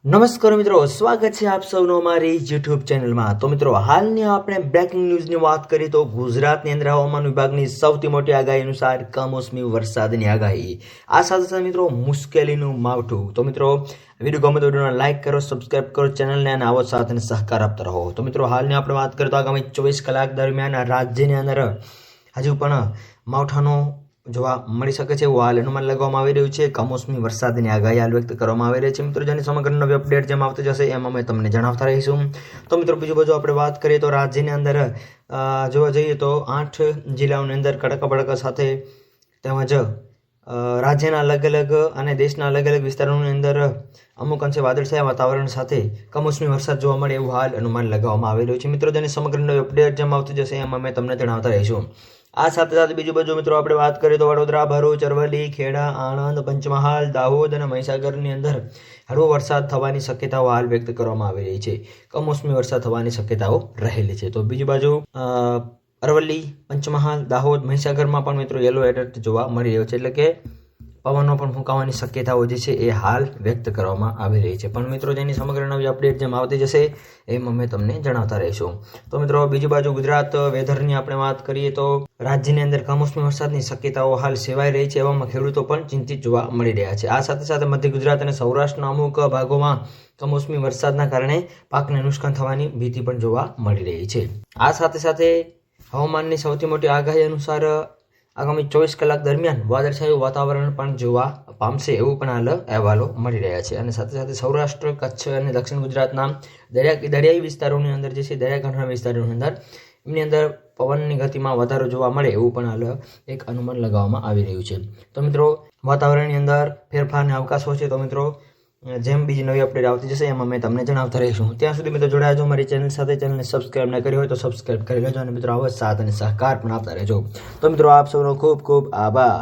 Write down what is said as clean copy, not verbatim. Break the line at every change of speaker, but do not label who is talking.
નમસ્કાર મિત્રો, સ્વાગત છે આપ સૌનો અમારી યુટ્યુબ ચેનલમાં। તો મિત્રો, હાલની આપણે બ્રેકિંગ ન્યૂઝની વાત કરીએ તો ગુજરાતની અંદર હવામાન વિભાગની સૌથી મોટી આગાહી અનુસાર કમોસમી વરસાદની આગાહી। આ સાથે સાથે મિત્રો મુશ્કેલીનું માવઠું। તો મિત્રો, વિડીયો ગમે તો વિડીયોને લાઇક કરો, સબસ્ક્રાઇબ કરો ચેનલને અને આવો સાથ અને સહકાર આપતા રહો। તો મિત્રો, હાલની આપણે વાત કરીએ તો આગામી 24 કલાક દરમિયાન રાજ્યની અંદર હજુ પણ માવઠાનો જોવા મળી શકે છે એવું હાલ અનુમાન લગાવવામાં આવી રહ્યું છે। કમોસમી વરસાદની આગાહી હાલ વ્યક્ત કરવામાં આવી રહી છે। મિત્રો, જેની સમગ્ર નવી અપડેટ જેમ આવતી જશે એમ અમે તમને જણાવતા રહીશું। તો મિત્રો, બીજું બધું આપણે વાત કરીએ તો રાજ્યની અંદર જોવા જઈએ તો 8 જિલ્લાઓની અંદર કડકા બડકા સાથે તેમજ રાજ્યના અલગ અલગ અને દેશના અલગ અલગ વિસ્તારોની અંદર અમુક અંશે વાદળછાયા વાતાવરણ સાથે કમોસમી વરસાદ જોવા મળે એવું હાલ અનુમાન લગાવવામાં આવી રહ્યું છે। મિત્રો, જેની સમગ્ર નવી અપડેટ જેમ આવતી જશે એમ અમે તમને જણાવતા રહીશું। આ સાથે સાથે બીજું બધું મિત્રો આપણે વાત કરીએ તો વડોદરા, ભરૂચ, અરવલ્લી, ખેડા, આણંદ, પંચમહાલ, દાહોદ અને મહીસાગરની અંદર હળવો વરસાદ થવાની શક્યતાઓ હાલ વ્યક્ત કરવામાં આવી રહી છે। કમોસમી વરસાદ થવાની શક્યતાઓ રહેલી છે। તો બીજી બાજુ અરવલ્લી, પંચમહાલ, દાહોદ, મહીસાગરમાં પણ મિત્રો યલો એલર્ટ જોવા મળી રહ્યો છે, એટલે કે પવનો પણ ફૂંકાવાની શક્યતાઓ જે છે એ હાલ વ્યક્ત કરવામાં આવી રહી છે। પણ મિત્રો, જેની સમગ્ર નવી અપડેટ જેમ આવતી જશે એમ અમે તમને જણાવતા રહીશું। તો મિત્રો, બીજી બાજુ ગુજરાત વેધરની આપણે વાત કરીએ તો રાજ્યની અંદર કમોસમી વરસાદની શક્યતાઓ હાલ સેવાઈ રહી છે, એવામાં ખેડૂતો પણ ચિંતિત જોવા મળી રહ્યા છે। આ સાથે સાથે મધ્ય ગુજરાત અને સૌરાષ્ટ્રના અમુક ભાગોમાં કમોસમી વરસાદના કારણે પાકને નુકસાન થવાની ભીતિ પણ જોવા મળી રહી છે। આ સાથે સાથે હવામાનની સૌથી મોટી આગાહી અનુસાર આગામી 24 કલાક દરમિયાન વાદળછાયું વાતાવરણ પણ જોવા પામશે એવું પણ હાલ અહેવાલો મળી રહ્યા છે। અને સાથે સાથે સૌરાષ્ટ્ર, કચ્છ અને દક્ષિણ ગુજરાતના દરિયાઈ વિસ્તારોની અંદર જે છે દરિયાકાંઠાના વિસ્તારોની અંદર એમની અંદર પવનની ગતિમાં વધારો જોવા મળે એવું પણ હાલ એક અનુમાન લગાવવામાં આવી રહ્યું છે। તો મિત્રો, વાતાવરણની અંદર ફેરફારને અવકાશો છે। તો મિત્રો, જેમ બીજી નવી અપડેટ આવતી જશે એમ અમે તમને જણાવતા રહીશું। ત્યાં સુધી મિત્રો જોડાયા છો મારી ચેનલ સાથે। ચેનલને સબસ્ક્રાઇબ ન કરી હોય તો સબસ્ક્રાઇબ કરી લેજો અને મિત્રો આવો સાથ અને સહકાર પણ આપતા રહેજો। તો મિત્રો, આપ સૌનો ખૂબ ખૂબ આભાર।